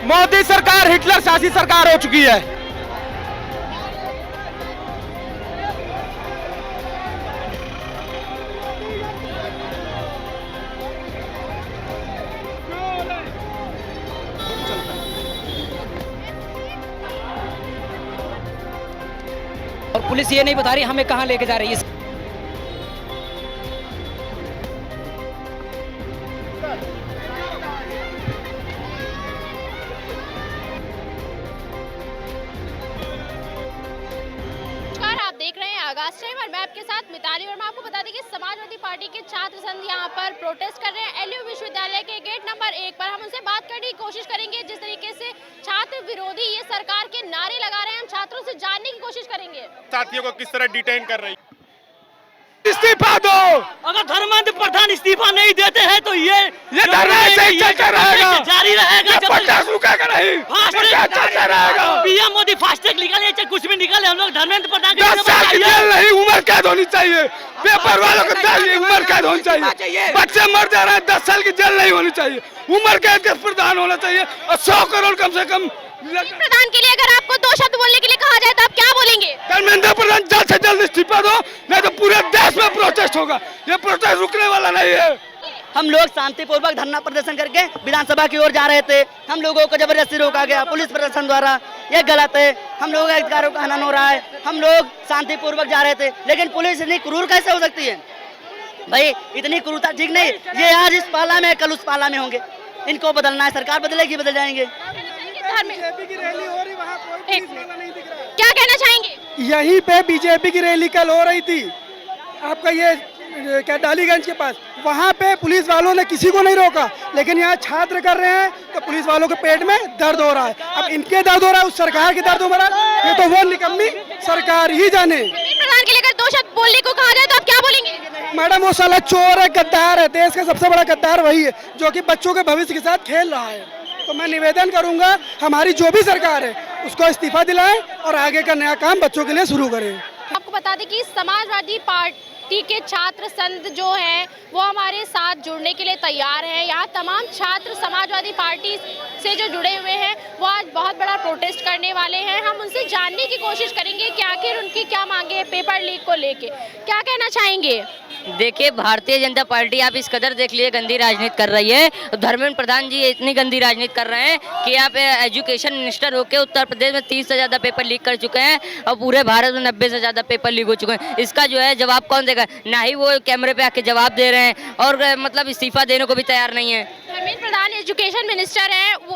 मोदी सरकार हिटलर शासी सरकार हो चुकी है। और पुलिस ये नहीं बता रही हमें कहाँ लेके जा रही है। आप देख रहे हैं आगाज टाइम और मैं आपके साथ मिताली और मैं आपको बता दें कि समाजवादी पार्टी के छात्र संघ यहाँ पर प्रोटेस्ट कर रहे हैं एलयू विश्वविद्यालय के गेट नंबर 1 पर। हम उनसे बात करने की कोशिश करेंगे। जिस तरीके से छात्र विरोधी ये सरकार के नारे लगा रहे हैं, हम छात्रों से जानने की कोशिश करेंगे साथियों को किस तरह डिटेन कर रही है। इस्तीफा दो। अगर धर्मेंद्र प्रधान इस्तीफा नहीं देते हैं तो ये धरना ऐसे ही चलता रहेगा, जारी रहेगा, 50 रुका नहीं चलता रहेगा। पीएम मोदी फास्टैग निकाले चाहे कुछ भी निकाले, हम लोग धर्मेंद्र प्रधान 10 साल की जेल नहीं, उम्र कैद होनी चाहिए। पेपर वालों को चाहिए उम्र कैद होनी चाहिए। बच्चे मर जा रहे हैं, 10 साल की जेल नहीं होनी चाहिए, उम्र कैद का प्रावधान होना चाहिए और 100 करोड़ कम से कम। प्रधान के लिए अगर आपको 2 शब्द बोलने के लिए कहा जाए तो आप क्या बोलेंगे? धर्मेंद्र प्रधान जल्द से जल्द इस्तीफा दो, नहीं तो पूरे देश में प्रोटेस्ट होगा। ये प्रोटेस्ट रुकने वाला नहीं है। हम लोग शांतिपूर्वक धरना प्रदर्शन करके विधानसभा की ओर जा रहे थे। हम लोगों को जबरदस्ती रोका गया पुलिस प्रशासन द्वारा। ये गलत है, हम लोगों के अधिकारों का हनन हो रहा है। हम लोग शांतिपूर्वक जा रहे थे, लेकिन पुलिस इतनी क्रूर कैसे हो सकती है भाई? इतनी क्रूरता ठीक नहीं। ये आज इस पाला में कल उस पाला में होंगे। इनको बदलना है, सरकार बदलेगी, बदल जाएंगे। बीजेपी की रैली हो रही, वहाँ कोई पुलिस वाला नहीं दिख रहा है। क्या कहना चाहेंगे? यहीं पे बीजेपी की रैली कल हो रही थी, आपका ये क्या डालीगंज के पास, वहाँ पे पुलिस वालों ने किसी को नहीं रोका, लेकिन यहाँ छात्र कर रहे हैं तो पुलिस वालों के पेट में दर्द हो रहा है। अब इनके दर्द हो रहा है, उस सरकार के दर्द हो रहा है, ये तो वो निकम्मी सरकार ही जाने। प्रधान के लिए अगर 2 शब्द बोलने को कहा जाए तो आप क्या बोलेंगे? मैडम वो साला चोर है, गद्दार है, देश का सबसे बड़ा गद्दार वही है जो कि बच्चों के भविष्य के साथ खेल रहा है। तो मैं निवेदन करूंगा हमारी जो भी सरकार है उसको इस्तीफा दिलाएं और आगे का नया काम बच्चों के लिए शुरू करें। आपको बता दें कि समाजवादी पार्टी के छात्र संघ जो है वो हमारे साथ जुड़ने के लिए तैयार है। यहाँ तमाम छात्र समाजवादी पार्टी से जो जुड़े हुए हैं वो आज बहुत बड़ा प्रोटेस्ट करने वाले हैं। हम उनसे जानने की कोशिश करेंगे कि आखिर उनकी क्या मांगे है पेपर लीक को लेके। क्या कहना चाहेंगे? देखिए, भारतीय जनता पार्टी आप इस कदर देख लिए गंदी राजनीति कर रही है। धर्मेंद्र प्रधान जी इतनी गंदी राजनीति कर रहे हैं कि आप एजुकेशन मिनिस्टर होकर उत्तर प्रदेश में 30 से ज़्यादा पेपर लीक कर चुके हैं और पूरे भारत में 90 से ज़्यादा पेपर लीक हो चुके हैं। इसका जो है जवाब कौन देगा? ना ही वो कैमरे पे आके जवाब दे रहे हैं और मतलब इस्तीफा देने को भी तैयार नहीं है। धर्मेंद्र प्रधान एजुकेशन मिनिस्टर है, वो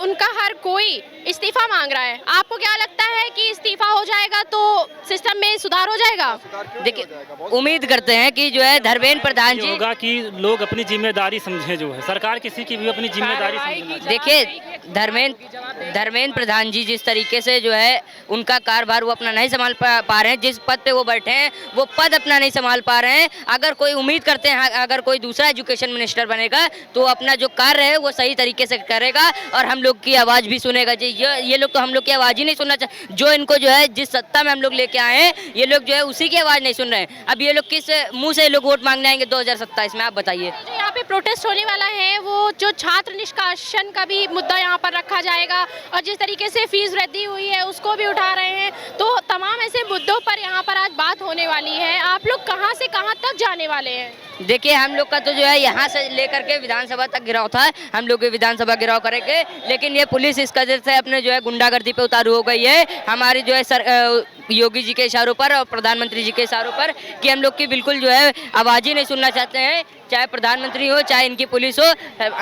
उनका हर कोई इस्तीफा मांग रहा है। आपको क्या लगता है कि इस्तीफा हो जाएगा तो सिस्टम में सुधार हो जाएगा? देखिए, उम्मीद करते हैं कि जो है धर्मेंद्र प्रधान जी होगा कि लोग अपनी जिम्मेदारी समझे, जो है सरकार किसी की भी अपनी जिम्मेदारी समझे। देखिए, धर्मेंद्र प्रधान जी जिस तरीके से जो है उनका कारभार वो अपना नहीं संभाल पा रहे हैं, जिस पद पे वो बैठे हैं वो पद अपना नहीं संभाल पा रहे हैं। अगर कोई उम्मीद करते हैं अगर कोई दूसरा एजुकेशन मिनिस्टर बनेगा तो अपना जो कार्य है वो सही तरीके से करेगा और हम लोग की आवाज़ भी सुनेगा। जी ये लोग तो हम लोग की आवाज़ ही नहीं सुनना चाहते। जो इनको जो है जिस सत्ता में हम लोग लेके आए हैं ये लोग जो है उसी की आवाज़ नहीं सुन रहे हैं। अब ये लोग किस मुँह से लोग वोट मांगने आएंगे 2027 में? आप बताइए। जो यहाँ पे प्रोटेस्ट होने वाला है वो जो छात्र निष्कासन का भी मुद्दा यहाँ पर रखा जाएगा और जिस तरीके से फीस वृद्धि हुई है उसको भी उठा रहे हैं। तो तमाम ऐसे मुद्दों पर यहाँ पर आज बात होने वाली है। आप लोग कहाँ से कहाँ तक जाने वाले हैं? देखिए, हम लोग का तो जो है यहाँ से लेकर के विधानसभा तक गिराव था, हम लोग विधानसभा गिराव करेंगे, लेकिन ये पुलिस इस कदर से अपने जो है गुंडागर्दी पे उतारू हो गई है हमारी जो है योगी जी के इशारों पर और प्रधानमंत्री जी के इशारों पर कि हम लोग की बिल्कुल जो है आवाज़ ही नहीं सुनना चाहते हैं। चाहे प्रधानमंत्री हो चाहे इनकी पुलिस हो,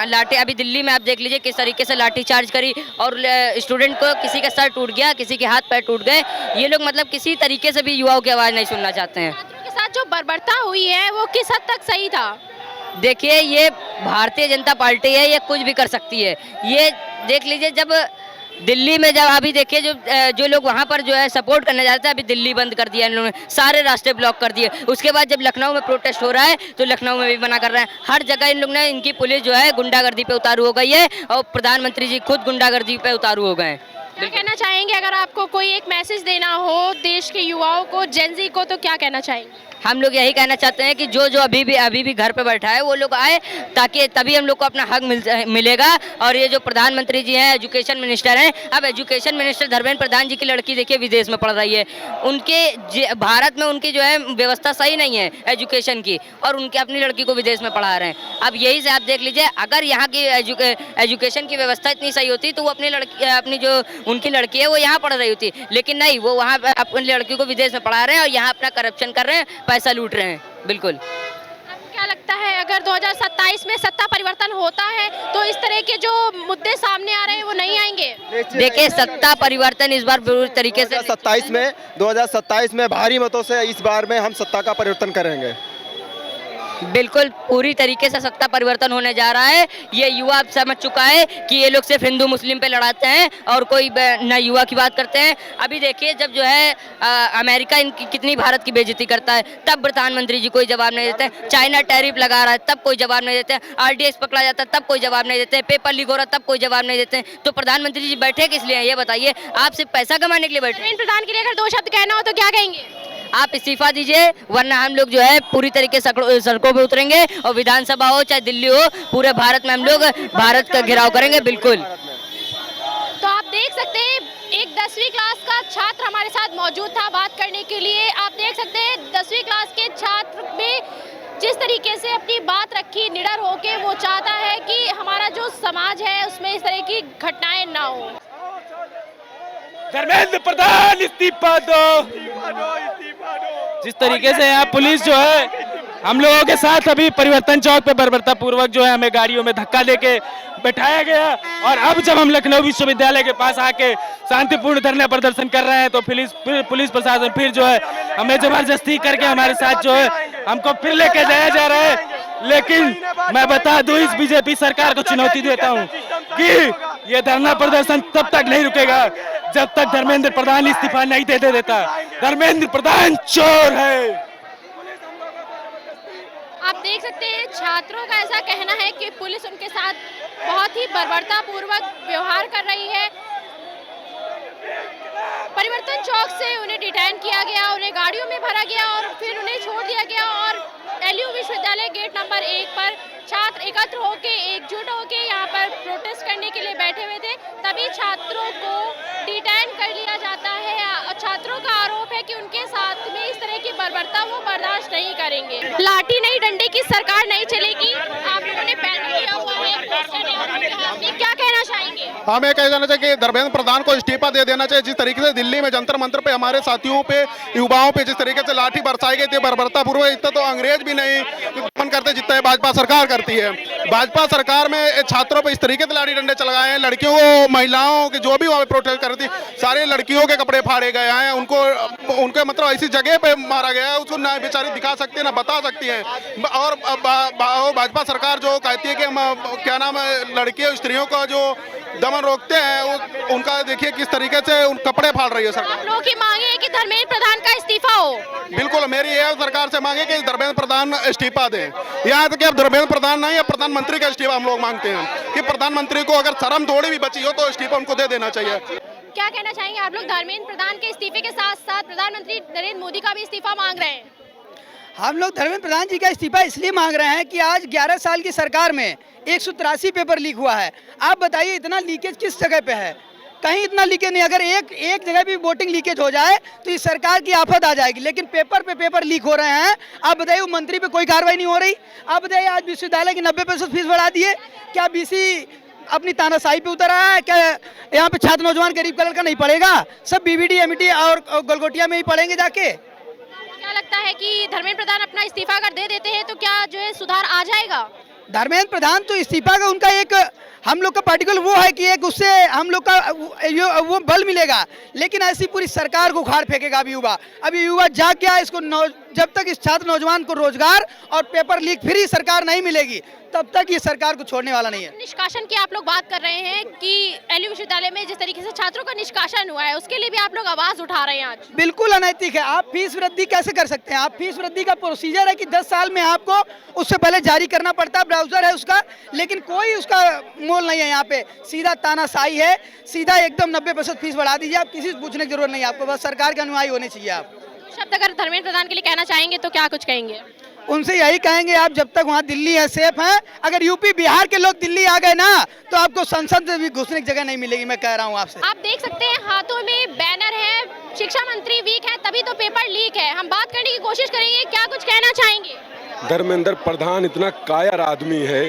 लाठी अभी दिल्ली में आप देख लीजिए किस तरीके से लाठी चार्ज करी और स्टूडेंट को किसी का सर टूट गया, किसी के हाथ पैर टूट गए। ये लोग मतलब किसी तरीके से भी युवाओं की आवाज़ नहीं सुनना चाहते हैं। छात्रों के साथ जो बर्बरता हुई है वो किस हद तक सही था? देखिए, ये भारतीय जनता पार्टी है, ये कुछ भी कर सकती है। ये देख लीजिए, जब दिल्ली में जब अभी देखिए जो लोग वहाँ पर जो है सपोर्ट करने जाते हैं, अभी दिल्ली बंद कर दिया इन लोगों ने, सारे रास्ते ब्लॉक कर दिए। उसके बाद जब लखनऊ में प्रोटेस्ट हो रहा है तो लखनऊ में भी मना कर रहे हैं। हर जगह इन लोग ने इनकी पुलिस जो है गुंडागर्दी पे उतारू हो गई है और प्रधानमंत्री जी खुद गुंडागर्दी पे उतारू हो गए हैं। क्या कहना चाहेंगे, अगर आपको कोई एक मैसेज देना हो देश के युवाओं को, जेनजी को, तो क्या कहना चाहेंगे? हम लोग यही कहना चाहते हैं कि जो जो अभी भी घर पे बैठा है वो लोग आए, ताकि तभी हम लोग को अपना हक मिलेगा। और ये जो प्रधानमंत्री जी हैं, एजुकेशन मिनिस्टर हैं, अब एजुकेशन मिनिस्टर धर्मेंद्र प्रधान जी की लड़की देखिए विदेश में पढ़ रही है। उनके भारत में उनकी जो है व्यवस्था सही नहीं है एजुकेशन की, और उनके अपनी लड़की को विदेश में पढ़ा रहे हैं। अब यही से आप देख लीजिए, अगर यहाँ की एजुकेशन की व्यवस्था इतनी सही होती तो वो अपनी जो उनकी लड़की है वो यहाँ पढ़ रही होती, लेकिन नहीं, वो वहाँ अपनी लड़की को विदेश में पढ़ा रहे हैं और यहाँ अपना करप्शन कर रहे हैं, पैसा लूट रहे हैं। बिल्कुल। आपको क्या लगता है, अगर 2027 में सत्ता परिवर्तन होता है तो इस तरह के जो मुद्दे सामने आ रहे हैं वो नहीं आएंगे? देखिए, सत्ता परिवर्तन इस बार पूरी तरीके से 2027 में भारी मतों से इस बार में हम सत्ता का परिवर्तन करेंगे। बिल्कुल पूरी तरीके से सत्ता परिवर्तन होने जा रहा है। ये युवा अब समझ चुका है कि ये लोग सिर्फ हिंदू मुस्लिम पे लड़ाते हैं और कोई न युवा की बात करते हैं। अभी देखिए, जब जो है अमेरिका इनकी कितनी भारत की बेइज्जती करता है, तब प्रधानमंत्री जी कोई जवाब नहीं देते हैं। चाइना टैरिफ लगा रहा है, तब कोई जवाब नहीं देते हैं। RDX पकड़ा जाता है, तब कोई जवाब नहीं देते हैं। पेपर लीक हो रहा है, तब कोई जवाब नहीं देते हैं। तो प्रधानमंत्री जी बैठे किस लिए हैं, ये बताइए? आप सिर्फ पैसा कमाने के लिए बैठे? धर्मेंद्र प्रधान के लिए अगर 2 शब्द कहना हो तो क्या कहेंगे? आप इस्तीफा दीजिए, वरना हम लोग जो है पूरी तरीके से सड़कों पे उतरेंगे, और विधानसभा हो चाहे दिल्ली हो, पूरे भारत में हम लोग भारत का घेराव करेंगे। बिल्कुल। तो आप देख सकते हैं, एक 10वीं क्लास का छात्र हमारे साथ मौजूद था बात करने के लिए। आप देख सकते हैं 10वीं क्लास के छात्र में जिस तरीके से अपनी बात रखी, निडर होके वो चाहता है कि हमारा जो समाज है उसमें इस तरह की घटनाएं ना हो। धर्मेंद्र प्रधान इस्तीफा दो। जिस तरीके से यहाँ पुलिस जो है हम लोगों के साथ अभी परिवर्तन चौक पे बर्बरता पूर्वक जो है हमें गाड़ियों में धक्का देके बैठाया गया, और अब जब हम लखनऊ विश्वविद्यालय के पास आके शांतिपूर्ण धरना प्रदर्शन कर रहे हैं तो पुलिस प्रशासन फिर जो है हमें जबरदस्ती करके हमारे साथ जो है हमको फिर लेके जाया जा रहा है। लेकिन मैं बता दूं, इस बीजेपी सरकार को चुनौती देता हूं कि ये धरना प्रदर्शन तब तक नहीं रुकेगा जब तक धर्मेंद्र प्रधान इस्तीफा नहीं दे देता। धर्मेंद्र प्रधान चोर है। आप देख सकते हैं, छात्रों का ऐसा कहना है कि पुलिस उनके साथ बहुत ही बर्बरता पूर्वक व्यवहार कर रही है। परिवर्तन चौक से उन्हें डिटेन किया गया, उन्हें गाड़ियों में भरा गया और फिर उन्हें छोड़ दिया गया, और LU विश्वविद्यालय गेट नंबर 1 पर छात्र एकत्र होके, एकजुट होके यहाँ पर प्रोटेस्ट करने के लिए बैठे हुए थे। तभी छात्रों को डिटेन कर लिया जाता है। छात्रों का आरोप है कि उनके साथ में इस तरह की बर्बरता वो बर्दाश्त नहीं करेंगे। लाठी नहीं, डंडे की सरकार नहीं चलेगी। आप लोगों ने बैन किया हुआ है, पोस्टर है आपके हाथ में, क्या कहना चाहेंगे? हमें कह जाना चाहिए कि धर्मेंद्र प्रधान को इस्तीफा दे देना चाहिए। जिस तरीके से दिल्ली में जंतर मंतर पे हमारे साथियों पे, युवाओं पे जिस तरीके से लाठी बरसाई गई थी बर्बरता पूर्वक, इतना तो अंग्रेज भी नहीं मन करते जितना भाजपा सरकार करती है। भाजपा सरकार में छात्रों पे इस तरीके से लाठी डंडे चलाए हैं, लड़कियों को, महिलाओं की जो भी वहाँ पे प्रोटेस्ट कर रही थी, सारे लड़कियों के कपड़े फाड़े गए हैं, उनके मतलब ऐसी जगह पे मारा गया है, उसको ना बेचारी दिखा सकती है ना बता सकती है। और भाजपा सरकार जो कहती है कि हम क्या नाम है, लड़कियों स्त्रियों का जो दमन रोकते हैं, उनका देखिए किस तरीके से उन कपड़े फाड़ रही है सरकार। आप लोगों की मांग है कि धर्मेंद्र प्रधान का इस्तीफा हो? बिल्कुल, मेरी यह सरकार से मांगे कि धर्मेंद्र प्रधान इस्तीफा दें। यहाँ तक कि अब धर्मेंद्र प्रधान नहीं, अब प्रधानमंत्री का इस्तीफा हम लोग मांगते हैं कि प्रधानमंत्री को अगर शर्म थोड़ी भी बची हो तो इस्तीफा उनको दे देना चाहिए। क्या कहना चाहेंगे आप लोग? धर्मेंद्र प्रधान के इस्तीफे के साथ साथ प्रधानमंत्री नरेंद्र मोदी का भी इस्तीफा मांग रहे हैं। हम लोग धर्मेंद्र प्रधान जी का इस्तीफा इसलिए मांग रहे हैं कि आज 11 साल की सरकार में 183 पेपर लीक हुआ है। आप बताइए, इतना लीकेज किस जगह पे है? कहीं इतना लीकेज नहीं। अगर एक जगह भी वोटिंग लीकेज हो जाए तो इस सरकार की आफत आ जाएगी, लेकिन पेपर पे पेपर लीक हो रहे हैं। आप बताइए, वो मंत्री पे कोई कार्रवाई नहीं हो रही। आप बताइए, आज विश्वविद्यालय की 90% फीस बढ़ा दिए, क्या BC अपनी तानाशाही पे उतर रहा है? क्या यहाँ पे छात्र नौजवान गरीब कलर का नहीं पढ़ेगा? सब BBD MT और गोलगोटिया में ही पढ़ेंगे जाके। क्या लगता है कि धर्मेंद्र प्रधान अपना इस्तीफा अगर दे देते हैं तो क्या जो है सुधार आ जाएगा? धर्मेंद्र प्रधान तो इस्तीफा का उनका एक हम लोग का पार्टिकल वो है कि एक उससे हम लोग का वो बल मिलेगा, लेकिन ऐसी पूरी सरकार को उखाड़ फेंकेगा अभी युवा। अभी युवा जाग गया, इसको जब तक इस छात्र नौजवान को रोजगार और पेपर लीक फ्री सरकार नहीं मिलेगी तब तक ये सरकार को छोड़ने वाला नहीं है। निष्कासन की आप लोग बात कर रहे हैं कि एलयू विश्वविद्यालय में जिस तरीके से छात्रों का निष्कासन हुआ है उसके लिए भी आप लोग आवाज उठा रहे हैं आज। बिल्कुल अनैतिक है। आप फीस वृद्धि कैसे कर सकते हैं? आप फीस वृद्धि का प्रोसीजर है कि 10 साल में आपको उससे पहले जारी करना पड़ता है, ब्राउजर है उसका, लेकिन कोई उसका मोल नहीं है। यहाँ पे सीधा तानाशाही है, सीधा एकदम 90% फीस बढ़ा दीजिए। आप किसी से पूछने की जरूरत नहीं है, आपको बस सरकार के अनुयायी होने चाहिए। आप शब्द अगर धर्मेंद्र प्रधान के लिए कहना चाहेंगे तो क्या कुछ कहेंगे? उनसे यही कहेंगे, आप जब तक वहाँ दिल्ली है सेफ है, अगर यूपी बिहार के लोग दिल्ली आ गए ना तो आपको संसद में भी घुसने की जगह नहीं मिलेगी। मैं कह रहा हूँ आपसे। आप देख सकते हैं हाथों में बैनर है, शिक्षा मंत्री वीक है तभी तो पेपर लीक है। हम बात करने की कोशिश करेंगे, क्या कुछ कहना चाहेंगे? धर्मेंद्र प्रधान इतना कायर आदमी है,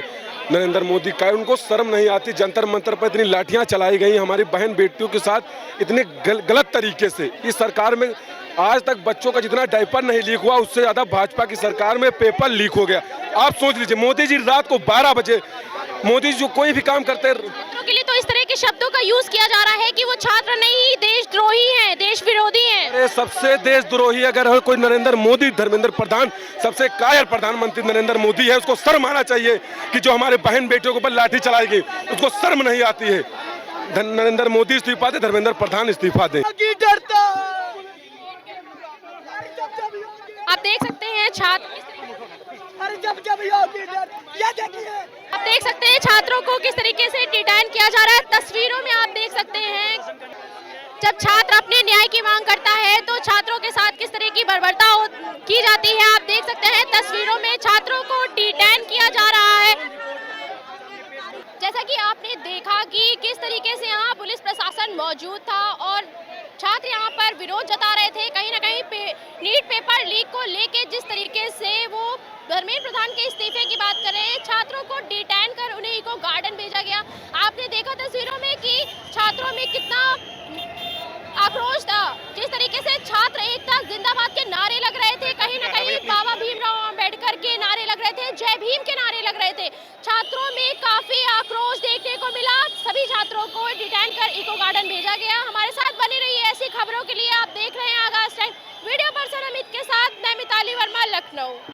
नरेंद्र मोदी का, उनको शर्म नहीं आती। जंतर मंतर पर इतनी लाठियां चलाई गई हमारी बहन बेटियों के साथ इतने गलत तरीके से। इस सरकार में आज तक बच्चों का जितना डायपर नहीं लीक हुआ उससे ज्यादा भाजपा की सरकार में पेपर लीक हो गया। आप सोच लीजिए, मोदी जी रात को 12 बजे मोदी जी जो कोई भी काम करते हैं छात्रों के लिए तो इस तरह के शब्दों का यूज किया जा रहा है कि वो छात्र नहीं देशद्रोही हैं, देश विरोधी हैं। अरे सबसे देशद्रोही अगर है कोई नरेंद्र मोदी, धर्मेंद्र प्रधान सबसे कायर प्रधानमंत्री नरेंद्र मोदी है। उसको शर्म आना चाहिए कि जो हमारे बहन बेटियों के ऊपर लाठी चलाई गई उसको शर्म नहीं आती है। नरेंद्र मोदी इस्तीफा दे, धर्मेंद्र प्रधान इस्तीफा दे। आप देख सकते हैं आप देख सकते हैं छात्रों को किस तरीके से डिटेन किया जा रहा है। तस्वीरों में आप देख सकते हैं जब छात्र अपने न्याय की मांग करता है तो छात्रों के साथ किस तरह की बर्बरता की जाती है। आप देख सकते हैं तस्वीरों में छात्रों को डिटेन किया जा रहा है। जैसा कि आपने देखा कि किस तरीके से यहाँ पुलिस प्रशासन मौजूद था और छात्र यहाँ पर विरोध जता रहे थे। कहीं ना कहीं नीट पेपर लीक को लेके जिस तरीके से वो धर्मेंद्र प्रधान के इस्तीफे की बात कर रहे हैं, छात्रों को डिटेन कर उन्हें इको गार्डन भेजा गया। आपने देखा तस्वीरों में कि छात्रों में कितना आक्रोश था। जिस तरीके से छात्र एकता जिंदाबाद के नारे लग रहे थे, कहीं ना कहीं बाबा भीमराव अंबेडकर के नारे लग रहे थे, जय भीम के नारे लग रहे थे। छात्रों में काफी आक्रोश देखने को मिला। सभी छात्रों को डिटेन कर इको गार्डन भेजा गया। हमारे साथ बने रहिए ऐसी खबरों के लिए। आप देख रहे हैं आगाज टाइम। वीडियो पर्सन अमित के साथ मैं मिताली वर्मा, लखनऊ।